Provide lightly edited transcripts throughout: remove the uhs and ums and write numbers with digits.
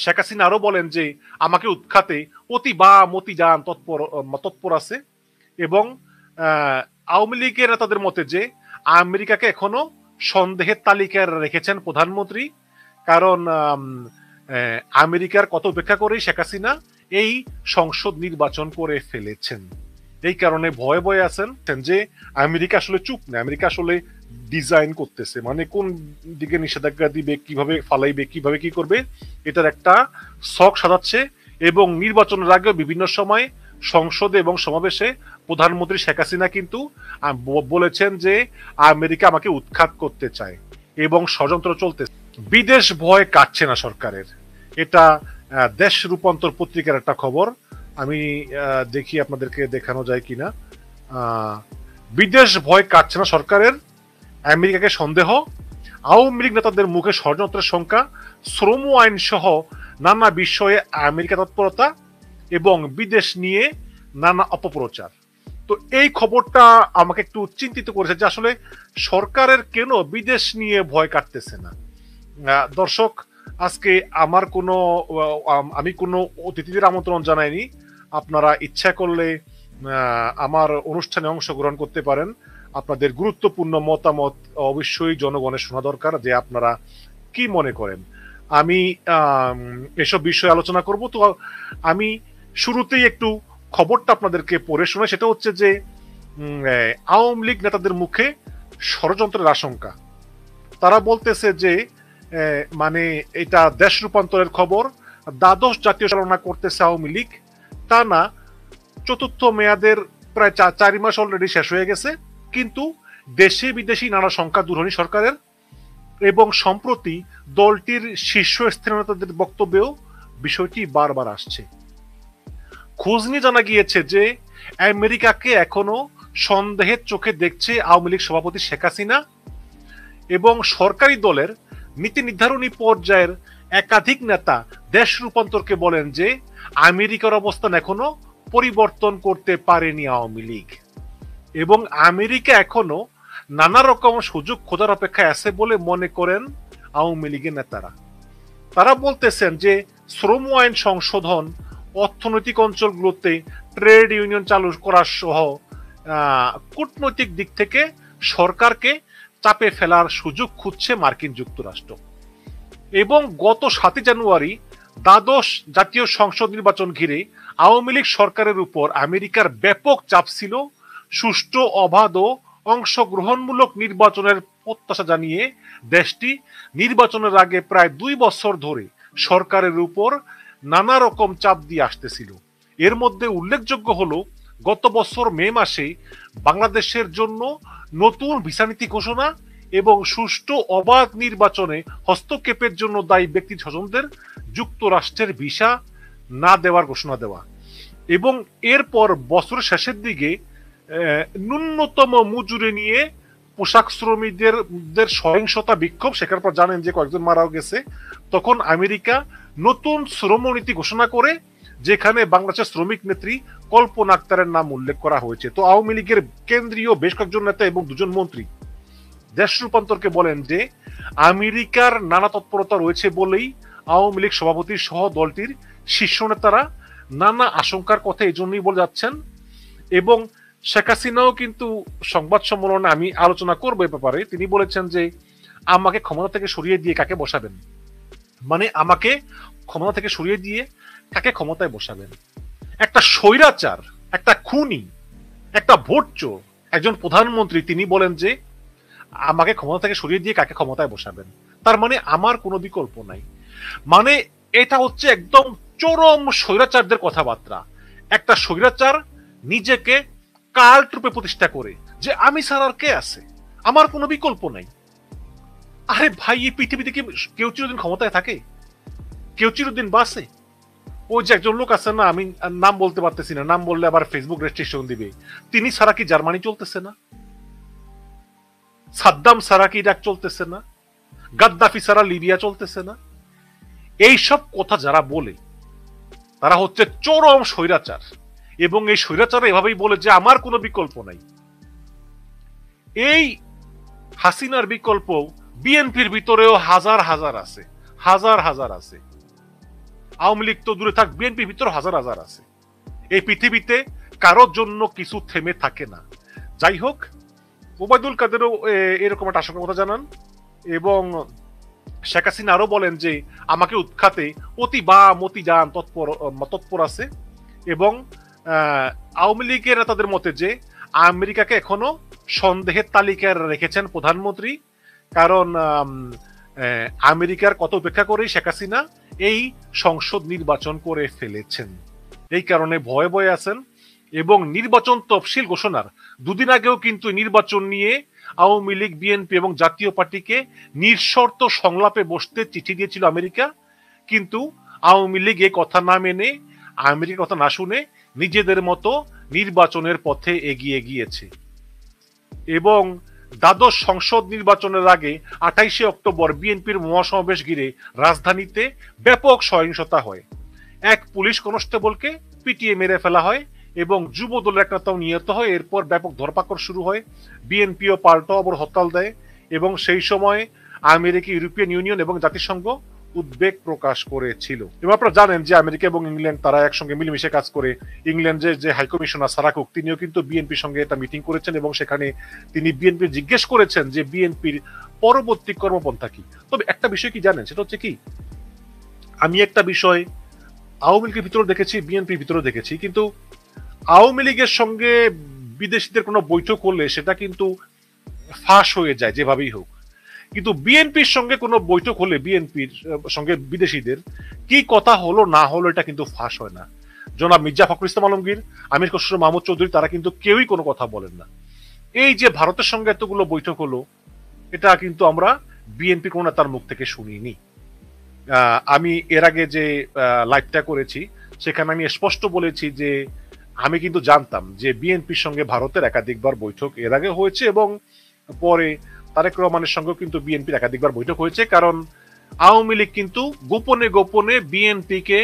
শেখ হাসিনা আরো বলেন যে আমাকে উৎখাতে অতি বাম অতি যান তৎপর আছে, এবং আওয়ামী লীগের নেতাদের মতে যে আমেরিকাকে এখনো সন্দেহের তালিকায় রেখেছেন প্রধানমন্ত্রী, কারণ আমেরিকার কত উপেক্ষা করে শেখ হাসিনা এই সংসদ নির্বাচন করে ফেলেছেন। এই কারণে ভয়ে ভয়ে আছেন যে আমেরিকা আসলে চুপ না, আমেরিকা আসলে ডিজাইন করতেছে, মানে কোন দিকে নিষেধাজ্ঞা দিবে, কিভাবে ফালাইবে, কিভাবে কি করবে, এটার একটা ছক সাজাচ্ছে। এবং নির্বাচনের আগে বিভিন্ন সময় সংসদে এবং সমাবেশে প্রধানমন্ত্রী শেখ হাসিনা কিন্তু বলেছেন যে আমেরিকা আমাকে উৎখাত করতে চায় এবং ষড়যন্ত্র চলতেছে। বিদেশ ভয় কাটছে না সরকারের, এটা দেশ রূপান্তর পত্রিকার একটা খবর, আমি দেখি আপনাদেরকে দেখানো যায় কিনা। বিদেশ ভয় কাটছে না সরকারের, আমেরিকাকে সন্দেহ, আওয়ামী লীগ নেতাদের মুখে ষড়যন্ত্রের শঙ্কা, শ্রম আইন সহ নানা বিষয়ে আমেরিকা তৎপরতা এবং বিদেশ নিয়ে নানা অপপ্রচার। তো এই খবরটা আমাকে একটু চিন্তিত করেছে যে আসলে সরকারের কেন বিদেশ নিয়ে ভয় কাটতেছে না। দর্শক, আজকে আমি কোনো অতিথিদের আমন্ত্রণ জানাইনি, আপনারা ইচ্ছা করলে আমার অনুষ্ঠানে অংশগ্রহণ করতে পারেন। আপনাদের গুরুত্বপূর্ণ মতামত অবশ্যই জনগণের শোনা দরকার, যে আপনারা কি মনে করেন। আমি এসব বিষয়ে আলোচনা করব। তো আমি শুরুতেই একটু খবরটা আপনাদেরকে পড়ে শোনাই, সেটা হচ্ছে যে আওয়ামী লীগ নেতাদের মুখে ষড়যন্ত্রের আশঙ্কা। তারা বলতেছে যে মানে এটা দেশ রূপান্তরের খবর, দ্বাদশ জাতীয় চালনা করতেছে আওয়ামী লীগ, তা না চতুর্থ মেয়াদের প্রায় 4 মাস অলরেডি শেষ হয়ে গেছে, কিন্তু দেশে বিদেশি নানা সংখ্যা দূর হয়নি সরকারের। এবং সম্প্রতি দলটির শীর্ষস্থানীয় নেতাদের বক্তব্যেও বিষয়টি বারবার আসছে। খোঁজ নিয়ে জানা গিয়েছে যে আমেরিকাকে এখনো সন্দেহের চোখে দেখছে আওয়ামী লীগ সভাপতি শেখ হাসিনা, এবং সরকারি দলের নীতি নির্ধারণী পর্যায়ের একাধিক নেতা দেশ রূপান্তরকে বলেন যে আমেরিকার অবস্থান এখনো পরিবর্তন করতে পারেনি আওয়ামী লীগ, এবং আমেরিকা এখনো নানা রকম সুযোগ খোঁজার অপেক্ষায় আছে বলে মনে করেন আওয়ামী লীগের নেতারা। তারা বলতেছেন যে শ্রম আইন সংশোধন, অর্থনৈতিক অঞ্চলগুলোতে ট্রেড ইউনিয়ন চালু করা সহ কূটনৈতিক দিক থেকে সরকারকে চাপে ফেলার সুযোগ খুঁজছে মার্কিন যুক্তরাষ্ট্র। এবং গত 7 জানুয়ারি দ্বাদশ জাতীয় সংসদ নির্বাচন ঘিরে আওয়ামী লীগ সরকারের উপর আমেরিকার ব্যাপক চাপ ছিল। সুষ্ঠু, অবাধ ও অংশগ্রহণমূলক নির্বাচনের প্রত্যাশা জানিয়ে দেশটি নির্বাচনের আগে প্রায় 2 বছর ধরে সরকারের উপর নানা রকম চাপ দিয়ে আসতেছিল। এর মধ্যে উল্লেখযোগ্য হলো গত বছর মে মাসে বাংলাদেশের জন্য নতুন ভিসা নীতি ঘোষণা এবং সুষ্ঠু অবাধ নির্বাচনে হস্তক্ষেপের জন্য দায়ী ব্যক্তি স্বজনদের যুক্তরাষ্ট্রের ভিসা না দেওয়ার ঘোষণা দেওয়া, এবং এরপর বছরের শেষের দিকে ন্যূনতম মজুরি নিয়ে পোশাক শ্রমিকদের সহিংসতা বিক্ষোভ, সেখানে পর জানেন যে কয়েকজন মারাও গেছে। তখন আমেরিকা নতুন শ্রমনীতি ঘোষণা করে, যেখানে বাংলাদেশের শ্রমিক নেত্রী কল্পনা আক্তারের নাম উল্লেখ করা হয়েছে। তো আওয়ামী লীগের কেন্দ্রীয় বেশ কয়েকজন নেতা এবং 2 জন মন্ত্রী দেশ রূপান্তরকে বলেন যে আমেরিকার নানা তৎপরতা রয়েছে বলেই আওয়ামী লীগ সভাপতি সহ দলটির শীর্ষ নেতারা নানা আশঙ্কার কথা এই জন্যই বলে যাচ্ছেন। এবং শেখ হাসিনাও কিন্তু সংবাদ সম্মেলনে, আমি আলোচনা করবো এ ব্যাপারে, তিনি বলেছেন যে আমাকে ক্ষমতা থেকে সরিয়ে দিয়ে কাকে বসাবেন, মানে আমাকে ক্ষমতা থেকে সরিয়ে দিয়ে কাকে ক্ষমতায় বসাবেন। একটা স্বৈরাচার, একটা খুনি, একটা ভোট চোর একজন প্রধানমন্ত্রী, তিনি বলেন যে আমাকে ক্ষমতা থেকে সরিয়ে দিয়ে কাকে ক্ষমতায় বসাবেন, তার মানে আমার কোনো বিকল্প নাই। মানে এটা হচ্ছে একদম চরম স্বৈরাচারদের কথাবার্তা। একটা স্বৈরাচার নিজেকে কাল্ট রূপে প্রতিষ্ঠা করে যে আমি ছাড়া আর কে আছে, আমার কোনো বিকল্প নাই। আরে ভাই, এই পৃথিবীতে কি কেউ চিরদিন ক্ষমতায় থাকে? কেউ চিরদিন বাসে? ওই যে একজন লোক আছে না, আমি নাম বলতে পারতেছি না, নাম বললে আবার ফেসবুক রেস্ট্রিকশন দিবে, তিনি ছাড়া কি জার্মানি চলতেছে না? সাদ্দাম ছাড়া কি ইরাক চলতেছে না? গাদ্দাফি ছাড়া লিবিয়া চলতেছে না? এইসব কথা যারা বলে তারা হচ্ছে চরম স্বৈরাচার, এবং এই স্বৈরাচার এভাবেই বলে যে আমার কোনো বিকল্প নাই। এই হাসিনার বিকল্প বিএনপির ভিতরেও হাজার হাজার আছে, হাজার হাজার আছে। আওয়ামী লীগ তো দূরে থাক, বিএনপির ভিতরে হাজার হাজার আছে। এই পৃথিবীতে কারোর জন্য কিছু থেমে থাকে না। যাই হোক, ওবায়দুল কাদেরও এরকম একটা আশঙ্কার কথা জানান, এবং শেখ হাসিনা আরো বলেন যে আমাকে উৎখাতে অতি বাম অতি যান তৎপর আছে, এবং আওয়ামী লীগের নেতাদের মতে যে আমেরিকাকে এখনো সন্দেহের তালিকায় রেখেছেন প্রধানমন্ত্রী, কারণ আমেরিকার কত উপেক্ষা করে শেখ হাসিনা এই সংসদ নির্বাচন করে ফেলেছেন, এই কারণে ভয়ে ভয়ে আছেন। এবং নির্বাচন তফসিল ঘোষণার দুদিন আগেও কিন্তু নির্বাচন নিয়ে আওয়ামী লীগ, বিএনপি এবং জাতীয় পার্টিকে নিঃশর্ত সংলাপে বসতে চিঠি দিয়েছিল আমেরিকা, কিন্তু আওয়ামী লীগ এই কথা না মেনে, আমেরিকার কথা না শুনে নিজেদের মতো নির্বাচনের পথে এগিয়ে গিয়েছে। এবং দ্বাদশ সংসদ নির্বাচনের আগে 28 অক্টোবর বিএনপির মহাসমাবেশ ঘিরে রাজধানীতে ব্যাপক সহিংসতা হয়। এক পুলিশ কনস্টেবলকে পিটিয়ে মেরে ফেলা হয় এবং যুব দলের এক নেতাও নিহত হয়। এরপর ব্যাপক ধরপাকড় শুরু হয়, বিএনপিও পাল্টা অবর হরতাল দেয়, এবং সেই সময় আমেরিকা, ইউরোপিয়ান ইউনিয়ন এবং জাতিসংঘ উদ্বেগ প্রকাশ করেছিল। এবং আপনারা জানেন যে আমেরিকা এবং ইংল্যান্ড তারা একসঙ্গে মিলেমিশে কাজ করে। ইংল্যান্ডের যে হাইকমিশনার সারা কুক, তিনিও কিন্তু বিএনপির সঙ্গে একটা মিটিং করেছেন, এবং সেখানে তিনি বিএনপি জিজ্ঞেস করেছেন যে বিএনপির পরবর্তী কর্মপন্থা কি। তবে একটা বিষয় কি জানেন, সেটা হচ্ছে কি, আমি একটা বিষয় আওয়ামী লীগের ভিতরে দেখেছি, বিএনপির ভিতরে দেখেছি, কিন্তু আওয়ামী লীগের সঙ্গে বিদেশিদের কোনো বৈঠক করলে সেটা কিন্তু ফাঁস হয়ে যায় যেভাবেই হোক, কিন্তু বিএনপির সঙ্গে কোনো বৈঠক হলে বিএনপির সঙ্গে বিদেশিদের কি কথা হলো না হলো এটা কিন্তু ফাঁস হয় না। জনাব মির্জা ফখরুল ইসলাম আলমগীর, আমির খসরু মাহমুদ চৌধুরী, তারা কিন্তু কেউই কোনো কথা বলেন না। এই যে ভারতের সঙ্গে এতগুলো বৈঠক হলো, এটা কিন্তু আমরা বিএনপি কোনো নেতার মুখ থেকে শুনিনি। আমি এর আগে যে লাইভটা করেছি সেখানে আমি স্পষ্ট বলেছি যে আমি কিন্তু জানতাম যে বিএনপির সঙ্গে ভারতের একাধিকবার বৈঠক এর আগে হয়েছে, এবং পরে তারেক রহমানের সঙ্গেও কিন্তু বিএনপির একাধিকবার বৈঠক হয়েছে, কারণ আওয়ামী লীগ কিন্তু গোপনে গোপনে বিএনপিকে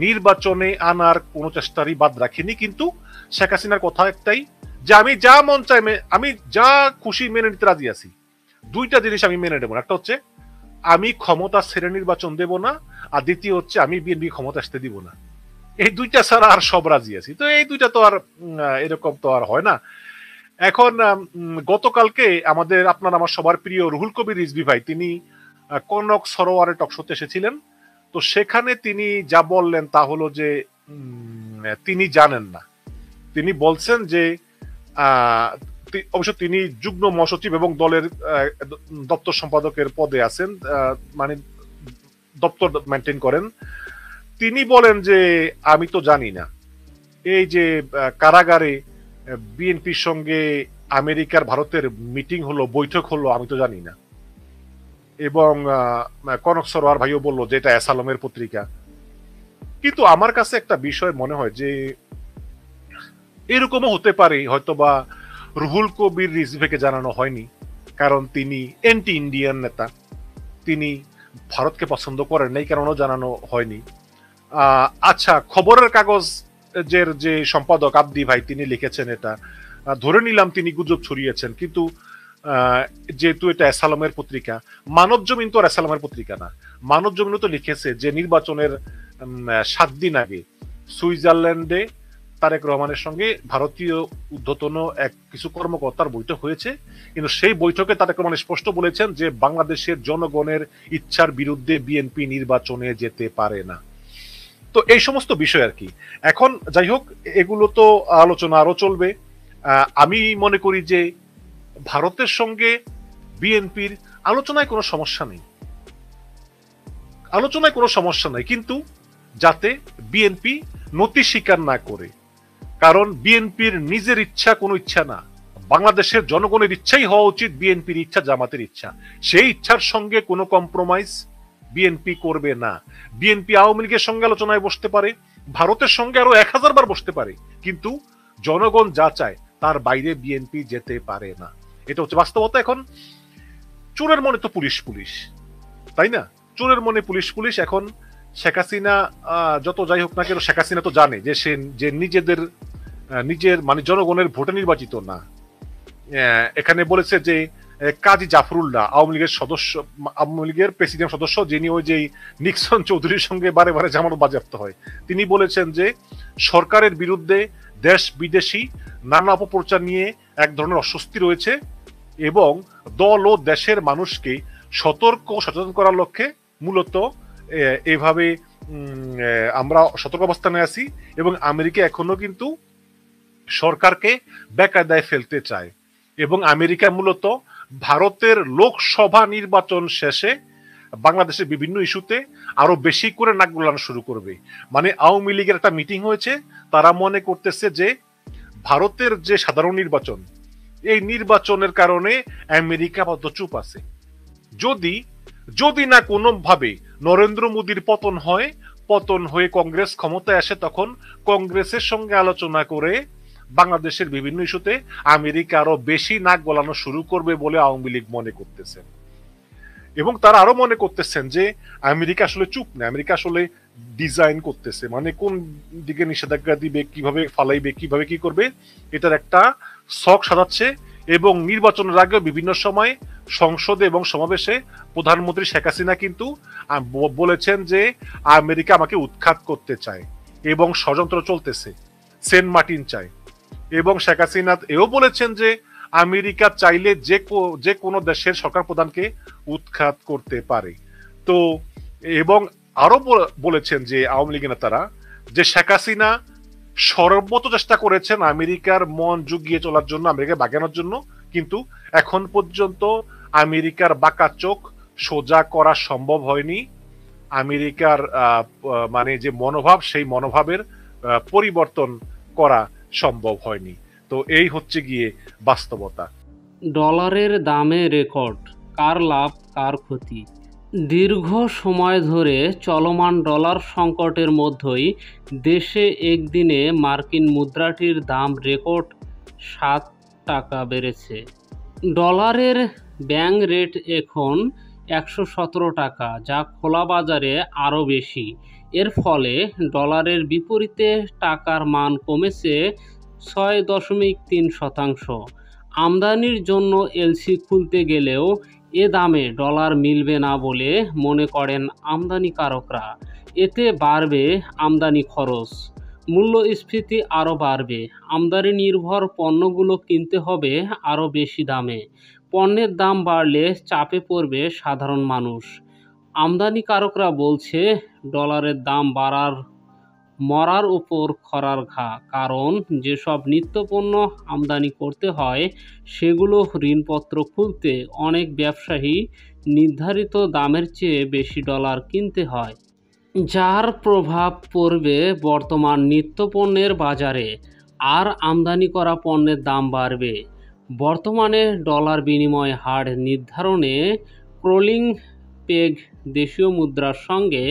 নির্বাচনে আনার কোনো চেষ্টারই বাদ রাখেনি। কিন্তু শেখ হাসিনার কথা একটাই, যে আমি যা মন চাই, আমি যা খুশি মেনে নিতে রাজি আছি। দুইটা জিনিস আমি মেনে নেব, একটা হচ্ছে আমি ক্ষমতা ছেড়ে নির্বাচন দেব না, আর দ্বিতীয় হচ্ছে আমি বিএনপি ক্ষমতা আসতে দিব না। এই দুইটা ছাড়া আর সব রাজি আছি। তো এই দুইটা তো আর এরকম তো আর হয় না। এখন গতকালকে আমাদের, আপনার আমার সবার প্রিয় রুহুল কবির রিজভী ভাই, তিনি কনক সরোয়ারের টকশোতে এসেছিলেন। তো সেখানে তিনি যা বললেন তা হলো যে তিনি জানেন না। তিনি বলছেন যে অবশ্য তিনি যুগ্ম মহাসচিব এবং দলের দপ্তর সম্পাদকের পদে আছেন, মানে দপ্তর মেনটেন করেন। তিনি বলেন যে আমি তো জানি না এই যে কারাগারে বিএনপির সঙ্গে আমেরিকার ভারতের মিটিং হলো, বৈঠক হলো, আমি তো জানি না। এবং কনক সরোয়ার ভাইও বললো যে এটা অ্যাসালমের পত্রিকা। কিন্তু আমার কাছে একটা বিষয় মনে হয় যে এরকমও হতে পারে হয়তোবা রুহুল কবির রিজভীকে জানানো হয়নি, কারণ তিনি এন্টি ইন্ডিয়ান নেতা, তিনি ভারতকে পছন্দ করেন নাই, কারণও জানানো হয়নি। আচ্ছা, খবরের কাগজের যে সম্পাদক আব্দি ভাই, তিনি লিখেছেন এটা, ধরে নিলাম তিনি গুজব ছড়িয়েছেন, কিন্তু যেহেতু এটা অ্যাসালমের পত্রিকা, মানব জমিন তো আর অ্যাসালমের পত্রিকা না। মানব জমিনও তো লিখেছে যে নির্বাচনের 7 দিন আগে সুইজারল্যান্ডে তারেক রহমানের সঙ্গে ভারতীয় ঊর্ধ্বতন কিছু কর্মকর্তার বৈঠক হয়েছে, কিন্তু সেই বৈঠকে তারেক রহমান স্পষ্ট বলেছেন যে বাংলাদেশের জনগণের ইচ্ছার বিরুদ্ধে বিএনপি নির্বাচনে যেতে পারে না। তো এই সমস্ত বিষয় আর কি। এখন যাই হোক, এগুলো তো আলোচনা আরো চলবে। আমি মনে করি যে ভারতের সঙ্গে বিএনপির আলোচনায় কোনো সমস্যা নেই, আলোচনায় কোনো সমস্যা নেই, কিন্তু যাতে বিএনপি নতি স্বীকার না করে, কারণ বিএনপির নিজের ইচ্ছা কোনো ইচ্ছা না, বাংলাদেশের জনগণের ইচ্ছাই হওয়া উচিত, বিএনপির ইচ্ছা, জামাতের ইচ্ছা। সেই ইচ্ছার সঙ্গে কোনো কম্প্রোমাইজ বিএনপি করবে না। বিএনপি আওয়ামী লীগের সঙ্গে আলোচনায় বসতে পারে, ভারতের সঙ্গে আরো 1000 বার বসতে পারে, কিন্তু জনগণ যা চায় তার বাইরে বিএনপি যেতে পারে না। এটা হচ্ছে বাস্তবতা। এখন চোরের মনে তো পুলিশ পুলিশ, তাই না? চোরের মনে পুলিশ পুলিশ। এখন শেখ হাসিনা যত যাই হোক না কেন, শেখ হাসিনা তো জানে যে সে যে নিজের মানে জনগণের ভোটে নির্বাচিত না। এখানে বলেছে যে কাজী জাফরুল্লাহ, আওয়ামী লীগের প্রেসিডেন্ট সদস্য, যিনি ওই যে নিক্সন চৌধুরীর সঙ্গে বারে বারে জামানত বাজেয়াপ্ত হয়, তিনি বলেছেন যে সরকারের বিরুদ্ধে দেশ বিদেশি নানা অপপ্রচার নিয়ে এক ধরনের অস্বস্তি রয়েছে এবং দল ও দেশের মানুষকে সচেতন করার লক্ষ্যে মূলত এভাবে আমরা সতর্ক অবস্থানে আছি এবং আমেরিকা এখনো কিন্তু সরকারকে বেকায়দায় ফেলতে চায় এবং আমেরিকা মূলত ভারতের লোকসভা নির্বাচন শেষে বাংলাদেশের বিভিন্ন ইস্যুতে আরো বেশি করে নাক গলানো শুরু করবে। মানে আওয়ামী লীগের একটা মিটিং হয়েছে, তারা মনে করতেছে যে ভারতের যে সাধারণ নির্বাচন, এই নির্বাচনের কারণে আমেরিকা আপাতত চুপ আছে। যদি না কোনোভাবে নরেন্দ্র মোদীর পতন হয়ে কংগ্রেস ক্ষমতায় আসে, তখন কংগ্রেসের সঙ্গে আলোচনা করে বাংলাদেশের বিভিন্ন ইস্যুতে আমেরিকা আরো বেশি নাক গলানো শুরু করবে বলে আওয়ামী লীগ মনে করতেছেন। এবং তারা আরো মনে করতেছেন যে আমেরিকা আসলে চুপ না, আমেরিকা আসলে ডিজাইন করতেছে, মানে কোন দিকে নিষেধাজ্ঞা দিবে, কিভাবে ফালাইবে, কিভাবে কি করবে, এটার একটা ছক সাজাচ্ছে। এবং নির্বাচনের আগে বিভিন্ন সময় সংসদে এবং সমাবেশে প্রধানমন্ত্রী শেখ হাসিনা কিন্তু বলেছেন যে আমেরিকা আমাকে উৎখাত করতে চায় এবং ষড়যন্ত্র চলতেছে, সেন্ট মার্টিন চায়। এবং শেখ হাসিনা এও বলেছেন যে আমেরিকা চাইলে যে কোনো দেশের সরকার প্রধানকে উৎখাত করতে পারে। তো এবং আরো বলেছেন যে আওয়ামী লীগের নেতারা যে শেখ হাসিনা সর্বোচ্চ চেষ্টা করেছেন আমেরিকার মন জুগিয়ে চলার জন্য, আমেরিকা বাগানোর জন্য, কিন্তু এখন পর্যন্ত আমেরিকার বাঁকা চোখ সোজা করা সম্ভব হয়নি। আমেরিকার মানে যে মনোভাব, সেই মনোভাবের পরিবর্তন করা সম্ভব হয়নি। তো এই হচ্ছে গিয়ে বাস্তবতা। ডলারের দামে রেকর্ড, কার লাভ কার ক্ষতি? দীর্ঘ সময় ধরে চলমান ডলার সংকটের মধ্যেই দেশে একদিনে মার্কিন মুদ্রাটির দাম রেকর্ড 7 টাকা বেড়েছে। ডলারের ব্যাংক রেট এখন 117 টাকা, যা খোলা বাজারে আরও বেশি। এর ফলে ডলারের বিপরীতে টাকার মান কমেছে 6.3%। আমদানির জন্য এলসি খুলতে গেলেও এ দামে ডলার মিলবে না বলে মনে করেন আমদানিকারকরা। এতে বাড়বে আমদানি খরচ, মূল্যস্ফীতি আরও বাড়বে, আমদানি নির্ভর পণ্যগুলো কিনতে হবে আরও বেশি দামে। পণ্যের দাম বাড়লে চাপে পড়বে সাধারণ মানুষ। আমদানিকারকরা বলছে ডলারের দাম মরার উপর খরার ঘা, কারণ যেসব নিত্যপণ্য আমদানি করতে হয় সেগুলো ঋণপত্র খুলতে অনেক ব্যবসায়ী নির্ধারিত দামের চেয়ে বেশি ডলার কিনতে হয়, যার প্রভাব পড়বে বর্তমান নিত্যপণ্যের বাজারে। আর আমদানি করা পণ্যের দাম বাড়বে। বর্তমানে ডলার বিনিময় হার নির্ধারণে ক্রলিং পেগ দেশীয় মুদ্রার সঙ্গে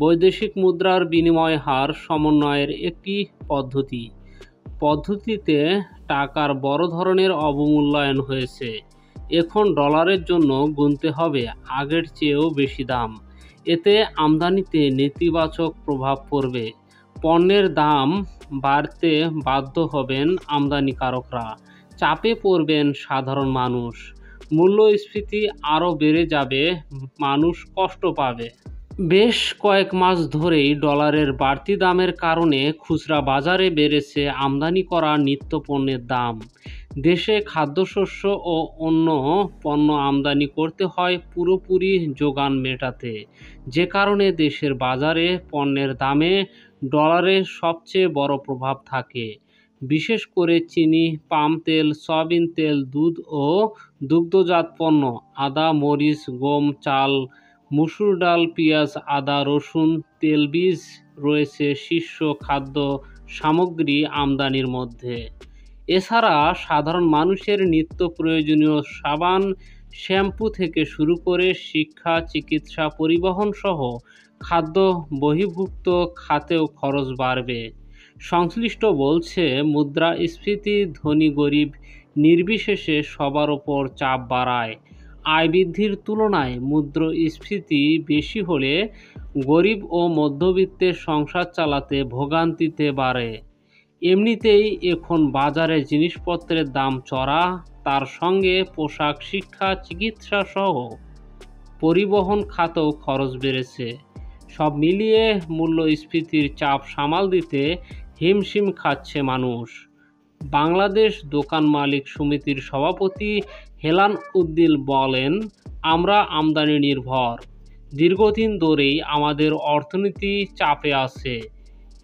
বৈদেশিক মুদ্রার বিনিময় হার সমন্বয়ের একটি পদ্ধতিতে টাকার বড় ধরনের অবমূল্যায়ন হয়েছে। এখন ডলারের জন্য গুনতে হবে আগের চেয়েও বেশি দাম। এতে আমদানিতে নেতিবাচক প্রভাব পড়বে। পণ্যের দাম বাড়তে বাধ্য হবেন আমদানিকারকরা, চাপে পড়বেন সাধারণ মানুষ, মূল্যস্ফীতি আরও বেড়ে যাবে, মানুষ কষ্ট পাবে। বেশ কয়েক মাস ধরেই ডলারের বাড়তি দামের কারণে খুচরা বাজারে বেড়েছে আমদানি করা নিত্যপণ্যের দাম। দেশে খাদ্যশস্য ও অন্য পণ্য আমদানি করতে হয় পুরোপুরি যোগান মেটাতে, যে কারণে দেশের বাজারে পণ্যের দামে ডলারের সবচেয়ে বড় প্রভাব থাকে। বিশেষ করে চিনি, পাম তেল, সয়াবিন তেল, দুধ ও দুগ্ধজাত পণ্য, আদা, মরিচ, গম, চাল, মসুর ডাল, পেঁয়াজ, আদা, রসুন, তেলবীজ রয়েছে শীর্ষ খাদ্য সামগ্রী আমদানির মধ্যে। এছাড়া সাধারণ মানুষের নিত্য প্রয়োজনীয় সাবান, শ্যাম্পু থেকে শুরু করে শিক্ষা, চিকিৎসা, পরিবহন সহ খাদ্য বহির্ভূত খাতেও খরচ বাড়বে। সংশ্লিষ্ট বলছে মুদ্রাস্ফীতি ধনী গরিব নির্বিশেষে সবার ওপর চাপ বাড়ায়। আয় বৃদ্ধির তুলনায় মুদ্রাস্ফীতি বেশি হলে গরিব ও মধ্যবিত্তের সংসার চালাতে ভোগান্তিতে বাড়ে। এমনিতেই এখন বাজারে জিনিসপত্রের দাম চড়া, তার সঙ্গে পোশাক, শিক্ষা, চিকিৎসা সহ পরিবহন খাতেও খরচ বেড়েছে। সব মিলিয়ে মূল্যস্ফীতির চাপ সামাল দিতে হিমশিম খাচ্ছে মানুষ। বাংলাদেশ দোকান মালিক সমিতির সভাপতি হেলাল উদ্দিন বলেন, আমরা আমদানি নির্ভর। দীর্ঘদিন ধরেই আমাদের অর্থনীতি চাপে আছে।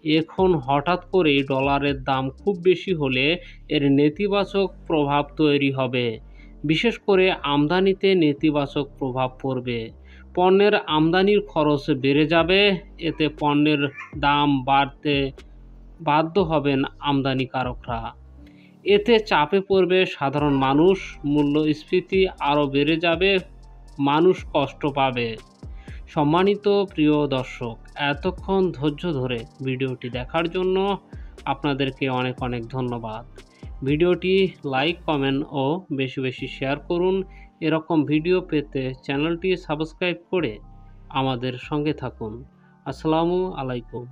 এখন হঠাৎ করেই ডলারের দাম খুব বেশি হলে এর নেতিবাচক প্রভাব তৈরি হবে। বিশেষ করে আমদানিতে নেতিবাচক প্রভাব পড়বে। পণ্যের আমদানির খরচ বেড়ে যাবে। এতে পণ্যের দাম বাড়তে বাধ্য হবেন আমদানিকারকরা। এতে চাপে পড়বে সাধারণ মানুষ। মূল্যস্ফীতি আরও বেড়ে যাবে, মানুষ কষ্ট পাবে। সম্মানিত প্রিয় দর্শক, এতক্ষণ ধৈর্য ধরে ভিডিওটি দেখার জন্য আপনাদেরকে অনেক অনেক ধন্যবাদ। ভিডিওটি লাইক, কমেন্ট ও বেশি বেশি শেয়ার করুন। এরকম ভিডিও পেতে চ্যানেলটি সাবস্ক্রাইব করে আমাদের সঙ্গে থাকুন। আসসালামু আলাইকুম।